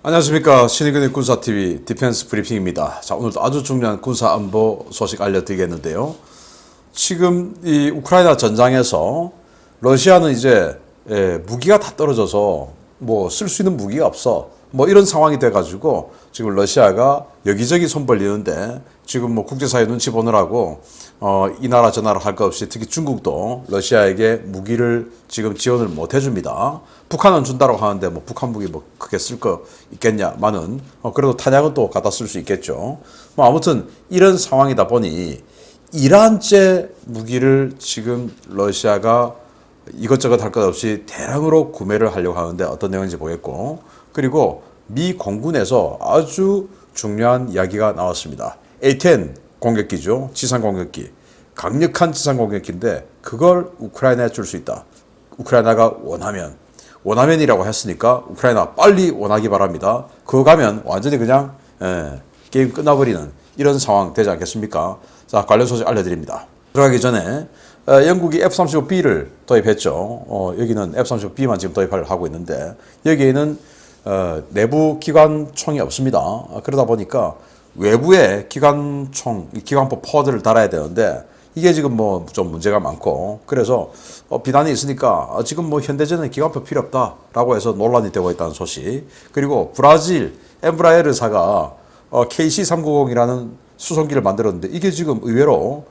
안녕하십니까. 신의근의 군사TV 디펜스 브리핑입니다. 자, 오늘도 아주 중요한 군사안보 소식 알려드리겠는데요. 지금 이 우크라이나 전장에서 러시아는 이제 무기가 다 떨어져서 뭐 쓸 수 있는 무기가 없어. 뭐 이런 상황이 돼가지고 지금 러시아가 여기저기 손 벌리는데 지금 뭐 국제사회 눈치 보느라고 이 나라 저 나라 할 것 없이 특히 중국도 러시아에게 무기를 지금 지원을 못 해줍니다. 북한은 준다고 하는데 뭐 북한 무기 뭐 크게 쓸 거 있겠냐마는 그래도 탄약은 또 갖다 쓸 수 있겠죠. 뭐 아무튼 이런 상황이다 보니 이란제 무기를 지금 러시아가 이것저것 할 것 없이 대량으로 구매를 하려고 하는데 어떤 내용인지 보겠고, 그리고 미 공군에서 아주 중요한 이야기가 나왔습니다. A-10 공격기죠. 지상 공격기. 강력한 지상 공격기인데 그걸 우크라이나에 줄 수 있다. 우크라이나가 원하면이라고 했으니까 우크라이나 빨리 원하기 바랍니다. 그거 가면 완전히 그냥 게임 끝나버리는 이런 상황 되지 않겠습니까? 자, 관련 소식 알려드립니다. 들어가기 전에 영국이 F-35B를 도입했죠. 여기는 F-35B만 지금 도입을 하고 있는데 여기에는 내부 기관총이 없습니다. 그러다 보니까 외부에 기관포 포드를 달아야 되는데 이게 지금 뭐 좀 문제가 많고, 그래서 비난이 있으니까 지금 뭐 현대전에 기관포 필요 없다라고 해서 논란이 되고 있다는 소식. 그리고 브라질 엠브라에르사가 KC-390이라는 수송기를 만들었는데 이게 지금 의외로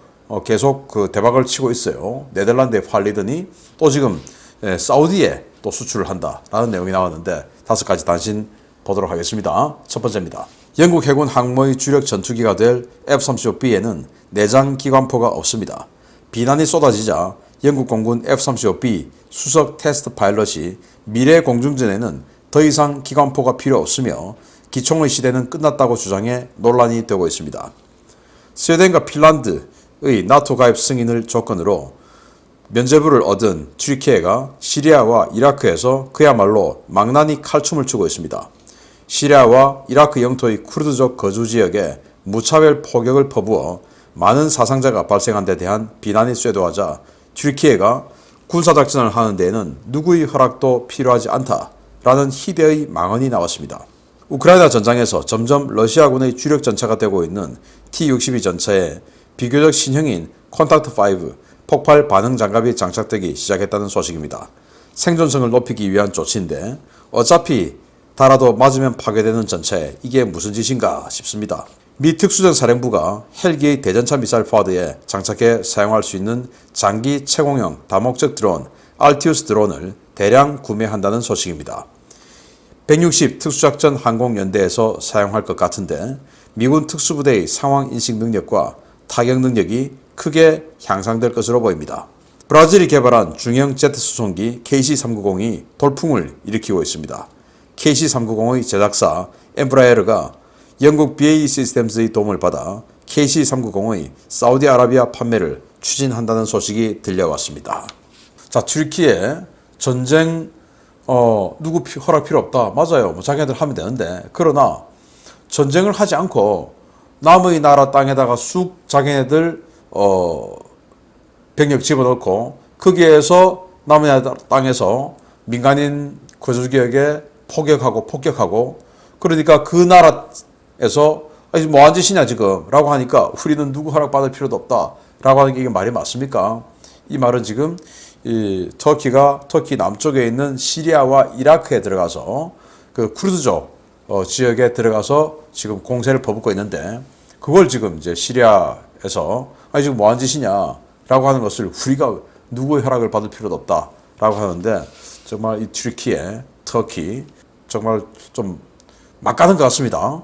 계속 그 대박을 치고 있어요. 네덜란드에 팔리더니 또 지금 사우디에 또 수출을 한다라는 내용이 나왔는데 5가지 단신 보도록 하겠습니다. 첫 번째입니다. 영국 해군 항모의 주력 전투기가 될 F-35B에는 내장 기관포가 없습니다. 비난이 쏟아지자 영국 공군 F-35B 수석 테스트 파일럿이 미래 공중전에는 더 이상 기관포가 필요 없으며 기총의 시대는 끝났다고 주장해 논란이 되고 있습니다. 스웨덴과 핀란드의 나토 가입 승인을 조건으로 면죄부를 얻은 튀르키예가 시리아와 이라크에서 그야말로 망나니 칼춤을 추고 있습니다. 시리아와 이라크 영토의 쿠르드족 거주지역에 무차별 포격을 퍼부어 많은 사상자가 발생한 데 대한 비난이 쇄도하자 튀르키예가 군사작전을 하는 데에는 누구의 허락도 필요하지 않다라는 희대의 망언이 나왔습니다. 우크라이나 전장에서 점점 러시아군의 주력 전차가 되고 있는 T-62 전차에 비교적 신형인 콘탁트5 폭발 반응 장갑이 장착되기 시작했다는 소식입니다. 생존성을 높이기 위한 조치인데 어차피 달아도 맞으면 파괴되는 전차에 이게 무슨 짓인가 싶습니다. 미 특수전 사령부가 헬기의 대전차 미사일 포드에 장착해 사용할 수 있는 장기 채공형 다목적 드론 알티우스 드론을 대량 구매한다는 소식입니다. 160 특수작전 항공연대에서 사용할 것 같은데 미군 특수부대의 상황 인식 능력과 타격 능력이 크게 향상될 것으로 보입니다. 브라질이 개발한 중형 제트 수송기 KC-390이 돌풍을 일으키고 있습니다. KC-390의 제작사 엠브라에르가 영국 BAE 시스템즈의 도움을 받아 KC-390의 사우디아라비아 판매를 추진한다는 소식이 들려왔습니다. 자, 튀르키예 전쟁 누구 허락 필요 없다. 맞아요. 뭐 자기네들 하면 되는데, 그러나 전쟁을 하지 않고 남의 나라 땅에다가 쑥 자기네들 병력 집어넣고 거기에서 남의 나라 땅에서 민간인 거주지역에 폭격하고 그러니까 그 나라에서 아니 뭐한 짓이냐 지금 라고 하니까 우리는 누구 허락받을 필요도 없다 라고 하는 게 이게 말이 맞습니까? 이 말은 지금 이 터키 남쪽에 있는 시리아와 이라크에 들어가서 그 쿠르드족 지역에 들어가서 지금 공세를 퍼붓고 있는데, 그걸 지금 이제 시리아에서 아니 지금 뭐한 짓이냐라고 하는 것을 우리가 누구의 허락을 받을 필요도 없다라고 하는데, 정말 이 터키 정말 좀 막가는 것 같습니다.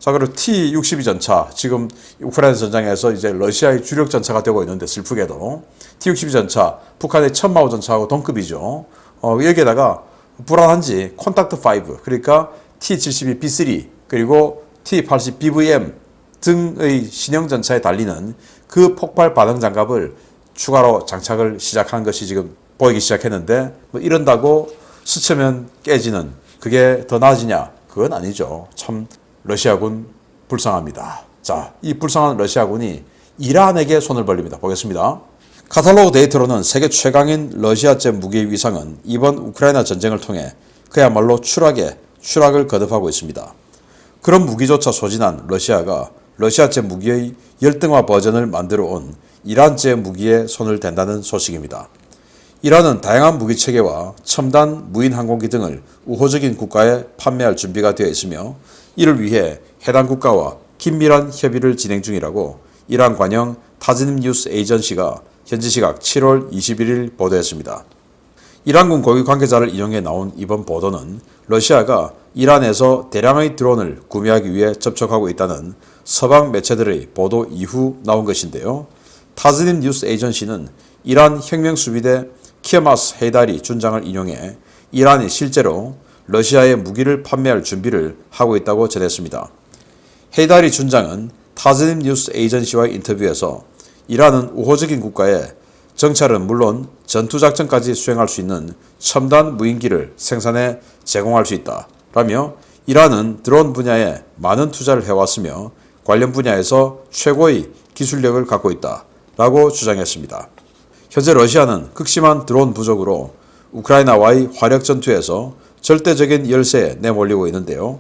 자, 그리고 T-62 전차, 지금 우크라이나 전장에서 이제 러시아의 주력 전차가 되고 있는데 슬프게도 T-62 전차, 북한의 천마호 전차하고 동급이죠. 여기에다가 불안한지 콘탁트5, 그러니까 T-72B3 그리고 T-80BVM 등의 신형 전차에 달리는 그 폭발 반응 장갑을 추가로 장착을 시작한 것이 지금 보이기 시작했는데, 뭐 이런다고 스치면 깨지는 그게 더 나아지냐? 그건 아니죠. 참 러시아군 불쌍합니다. 자, 이 불쌍한 러시아군이 이란에게 손을 벌립니다. 보겠습니다. 카탈로그 데이터로는 세계 최강인 러시아제 무기의 위상은 이번 우크라이나 전쟁을 통해 그야말로 추락에 추락을 거듭하고 있습니다. 그런 무기조차 소진한 러시아가 러시아제 무기의 열등화 버전을 만들어 온 이란제 무기에 손을 댄다는 소식입니다. 이란은 다양한 무기 체계와 첨단 무인 항공기 등을 우호적인 국가에 판매할 준비가 되어 있으며 이를 위해 해당 국가와 긴밀한 협의를 진행 중이라고 이란 관영 타즈님 뉴스 에이전시가 현지 시각 7월 21일 보도했습니다. 이란군 고위 관계자를 인용해 나온 이번 보도는 러시아가 이란에서 대량의 드론을 구매하기 위해 접촉하고 있다는 서방 매체들의 보도 이후 나온 것인데요. 타즈님 뉴스 에이전시는 이란 혁명수비대 키어마스 헤이다리 준장을 인용해 이란이 실제로 러시아에 무기를 판매할 준비를 하고 있다고 전했습니다. 헤이다리 준장은 타즈님 뉴스 에이전시와의 인터뷰에서 이란은 우호적인 국가에 정찰은 물론 전투작전까지 수행할 수 있는 첨단 무인기를 생산해 제공할 수 있다 라며 이란은 드론 분야에 많은 투자를 해왔으며 관련 분야에서 최고의 기술력을 갖고 있다 라고 주장했습니다. 현재 러시아는 극심한 드론 부족으로 우크라이나와의 화력 전투에서 절대적인 열세에 내몰리고 있는데요.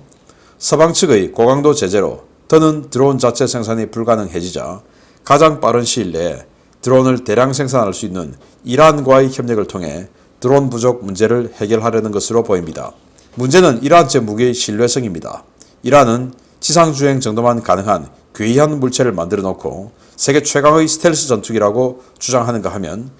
서방 측의 고강도 제재로 더는 드론 자체 생산이 불가능해지자 가장 빠른 시일 내에 드론을 대량 생산할 수 있는 이란과의 협력을 통해 드론 부족 문제를 해결하려는 것으로 보입니다. 문제는 이란제 무기의 신뢰성입니다. 이란은 지상주행 정도만 가능한 괴이한 물체를 만들어 놓고 세계 최강의 스텔스 전투기라고 주장하는가 하면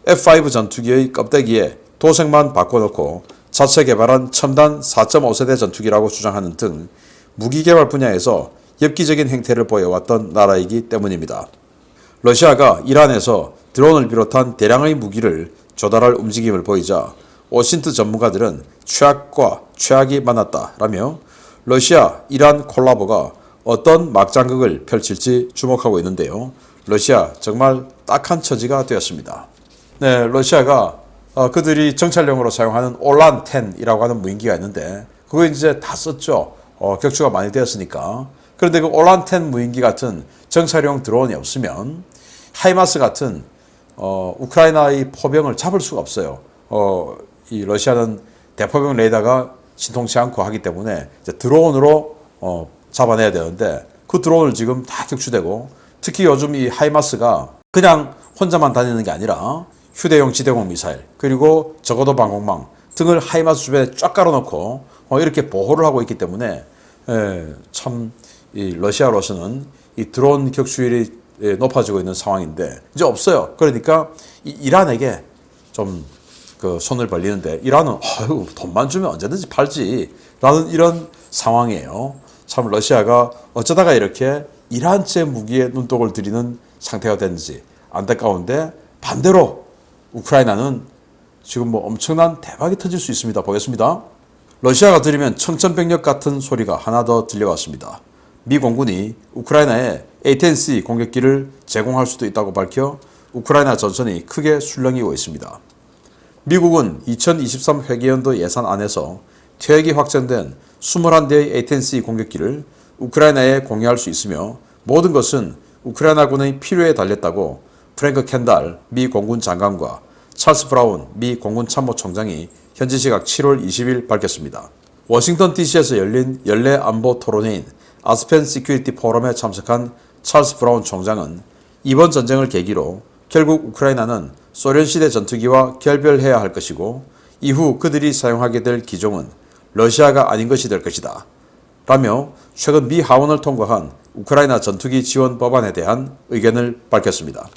F5 전투기의 껍데기에 도색만 바꿔놓고 자체 개발한 첨단 4.5세대 전투기라고 주장하는 등 무기 개발 분야에서 엽기적인 행태를 보여왔던 나라이기 때문입니다. 러시아가 이란에서 드론을 비롯한 대량의 무기를 조달할 움직임을 보이자 워싱턴 전문가들은 최악과 최악이 만났다라며 러시아, 이란 콜라보가 어떤 막장극을 펼칠지 주목하고 있는데요. 러시아 정말 딱한 처지가 되었습니다. 네, 러시아가 그들이 정찰용으로 사용하는 올란-10이라고 하는 무인기가 있는데 그거 이제 다 썼죠. 격추가 많이 되었으니까. 그런데 그 올란-10 무인기 같은 정찰용 드론이 없으면 하이마스 같은 우크라이나의 포병을 잡을 수가 없어요. 이 러시아는 대포병 레이더가 신통치 않고 하기 때문에 이제 드론으로 잡아내야 되는데 그 드론을 지금 다 격추되고 특히 요즘 이 하이마스가 그냥 혼자만 다니는 게 아니라 휴대용 지대공 미사일 그리고 저고도 방공망 등을 하이마스 주변에 쫙 깔아놓고 이렇게 보호를 하고 있기 때문에 참 이 러시아로서는 이 드론 격추율이 높아지고 있는 상황인데 이제 없어요. 그러니까 이란에게 좀 그 손을 벌리는데 이란은 돈만 주면 언제든지 팔지라는 이런 상황이에요. 참 러시아가 어쩌다가 이렇게 이란제 무기에 눈독을 들이는 상태가 됐는지 안타까운데 반대로 우크라이나는 지금 뭐 엄청난 대박이 터질 수 있습니다. 보겠습니다. 러시아가 들이면 청천벽력 같은 소리가 하나 더 들려왔습니다. 미 공군이 우크라이나에 A-10C 공격기를 제공할 수도 있다고 밝혀 우크라이나 전선이 크게 술렁이고 있습니다. 미국은 2023 회계연도 예산안에서 퇴역이 확정된 21대의 A-10C 공격기를 우크라이나에 공유할 수 있으며 모든 것은 우크라이나군의 필요에 달렸다고 프랭크 켄달 미 공군 장관과 찰스 브라운 미 공군 참모총장이 현지 시각 7월 20일 밝혔습니다. 워싱턴 DC에서 열린 연례 안보 토론회인 아스펜 시큐리티 포럼에 참석한 찰스 브라운 총장은 이번 전쟁을 계기로 결국 우크라이나는 소련 시대 전투기와 결별해야 할 것이고 이후 그들이 사용하게 될 기종은 러시아가 아닌 것이 될 것이다 라며 최근 미 하원을 통과한 우크라이나 전투기 지원 법안에 대한 의견을 밝혔습니다.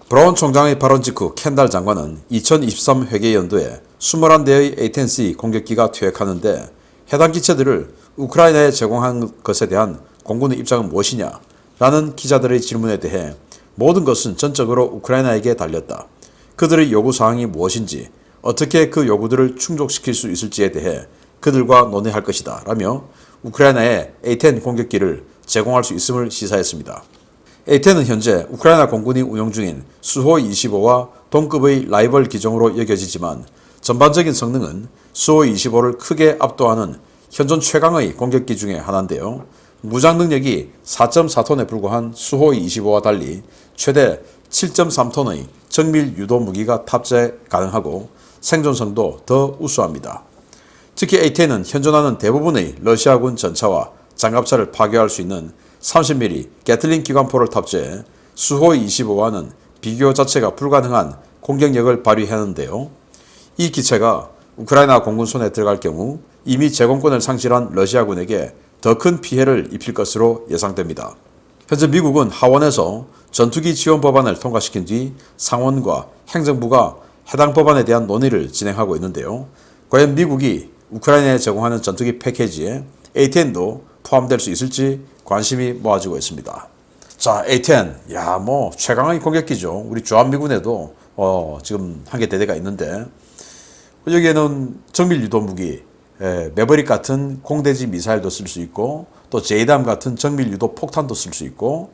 브라운 총장의 발언 직후 켄달 장관은 2023 회계연도에 21대의 A-10C 공격기가 퇴역하는데 해당 기체들을 우크라이나에 제공한 것에 대한 공군의 입장은 무엇이냐 라는 기자들의 질문에 대해 모든 것은 전적으로 우크라이나에게 달렸다. 그들의 요구사항이 무엇인지 어떻게 그 요구들을 충족시킬 수 있을지에 대해 그들과 논의할 것이다 라며 우크라이나에 A-10 공격기를 제공할 수 있음을 시사했습니다. A-10은 현재 우크라이나 공군이 운용 중인 수호-25와 동급의 라이벌 기종으로 여겨지지만 전반적인 성능은 수호-25를 크게 압도하는 현존 최강의 공격기 중에 하나인데요. 무장 능력이 4.4톤에 불과한 수호-25와 달리 최대 7.3톤의 정밀 유도 무기가 탑재 가능하고 생존성도 더 우수합니다. 특히 A-10은 현존하는 대부분의 러시아군 전차와 장갑차를 파괴할 수 있는 30mm 게틀링 기관포를 탑재해 수호이 25와는 비교 자체가 불가능한 공격력을 발휘하는데요. 이 기체가 우크라이나 공군 손에 들어갈 경우 이미 제공권을 상실한 러시아군에게 더 큰 피해를 입힐 것으로 예상됩니다. 현재 미국은 하원에서 전투기 지원 법안을 통과시킨 뒤 상원과 행정부가 해당 법안에 대한 논의를 진행하고 있는데요. 과연 미국이 우크라이나에 제공하는 전투기 패키지에 A-10도 포함될 수 있을지 관심이 모아지고 있습니다. 자, A-10, 최강의 공격기죠. 우리 주한미군에도 지금 한 개 대대가 있는데 여기에는 정밀 유도 무기, 매버릭 같은 공대지 미사일도 쓸 수 있고 또 제이담 같은 정밀 유도 폭탄도 쓸 수 있고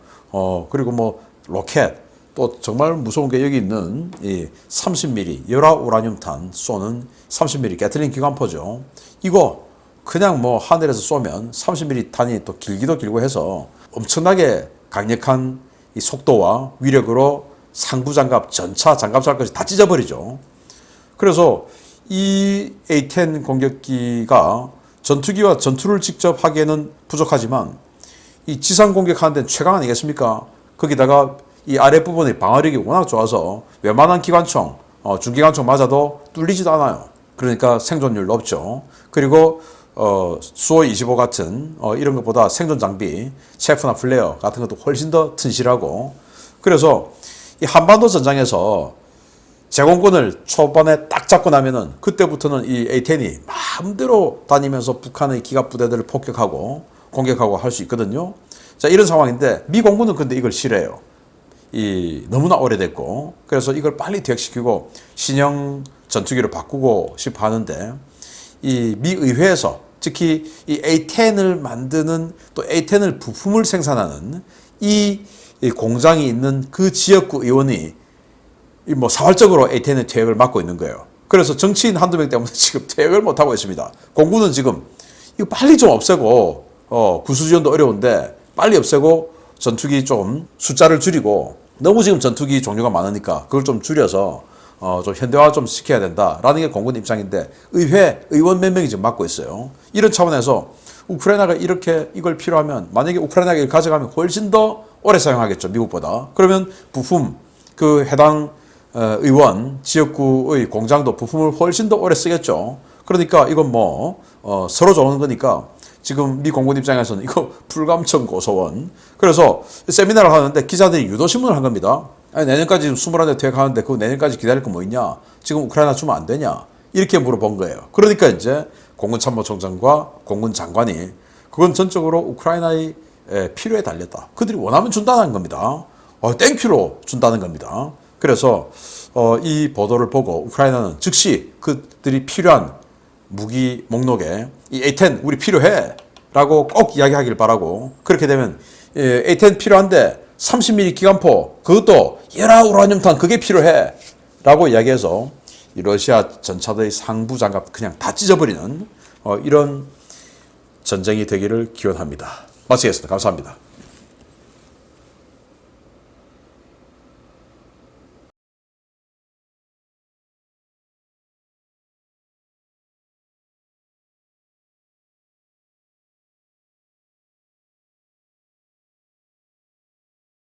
그리고 로켓 또 정말 무서운 게 여기 있는 이 30mm 열화 우라늄탄 쏘는 30mm 게틀링 기관포죠. 이거 그냥 하늘에서 쏘면 30mm 탄이 또 길기도 길고 해서 엄청나게 강력한 이 속도와 위력으로 상부장갑, 전차, 장갑차까지 다 찢어버리죠. 그래서 이 A-10 공격기가 전투기와 전투를 직접 하기에는 부족하지만 이 지상 공격하는 데는 최강 아니겠습니까? 거기다가 이 아랫부분의 방어력이 워낙 좋아서 웬만한 기관총, 중기관총 맞아도 뚫리지도 않아요. 그러니까 생존율 높죠. 그리고 수호 25 같은 이런 것보다 생존 장비, 체프나 플레어 같은 것도 훨씬 더 튼실하고 그래서 이 한반도 전장에서 제공권을 초반에 딱 잡고 나면은 그때부터는 이 A-10이 마음대로 다니면서 북한의 기갑 부대들을 폭격하고 공격하고 할 수 있거든요. 자, 이런 상황인데 미 공군은 근데 이걸 싫어해요. 너무나 오래됐고 그래서 이걸 빨리 퇴역시키고 신형 전투기로 바꾸고 싶어 하는데 이 미 의회에서 특히 이 A-10을 만드는 또 A-10을 부품을 생산하는 이 공장이 있는 그 지역구 의원이 사활적으로 A-10의 퇴역을 막고 있는 거예요. 그래서 정치인 한두 명 때문에 지금 퇴역을 못하고 있습니다. 공군은 지금 이거 빨리 좀 없애고 구수지원도 어려운데 빨리 없애고 전투기 좀 숫자를 줄이고 너무 지금 전투기 종류가 많으니까 그걸 좀 줄여서 좀 현대화 좀 시켜야 된다라는 게 공군 입장인데 의원 몇 명이 지금 막고 있어요. 이런 차원에서 우크라이나가 이걸 필요하면 만약에 우크라이나가 이걸 가져가면 훨씬 더 오래 사용하겠죠. 미국보다. 그러면 부품 그 해당 의원 지역구의 공장도 부품을 훨씬 더 오래 쓰겠죠. 그러니까 이건 서로 좋은 거니까 지금 미 공군 입장에서는 이거 불감청 고소원. 그래서 세미나를 하는데 기자들이 유도신문을 한 겁니다. 아니, 내년까지 21대 퇴역하는데 그거 내년까지 기다릴 거 뭐 있냐? 지금 우크라이나 주면 안 되냐? 이렇게 물어본 거예요. 그러니까 이제 공군참모총장과 공군 장관이 그건 전적으로 우크라이나의 필요에 달렸다. 그들이 원하면 준다는 겁니다. 땡큐로 준다는 겁니다. 그래서 이 보도를 보고 우크라이나는 즉시 그들이 필요한 무기 목록에 이 A-10 우리 필요해 라고 꼭 이야기하길 바라고 그렇게 되면 A-10 필요한데 30mm 기관포 그것도 열화 우라늄탄 그게 필요해 라고 이야기해서 이 러시아 전차들의 상부 장갑 그냥 다 찢어버리는 이런 전쟁이 되기를 기원합니다. 마치겠습니다. 감사합니다.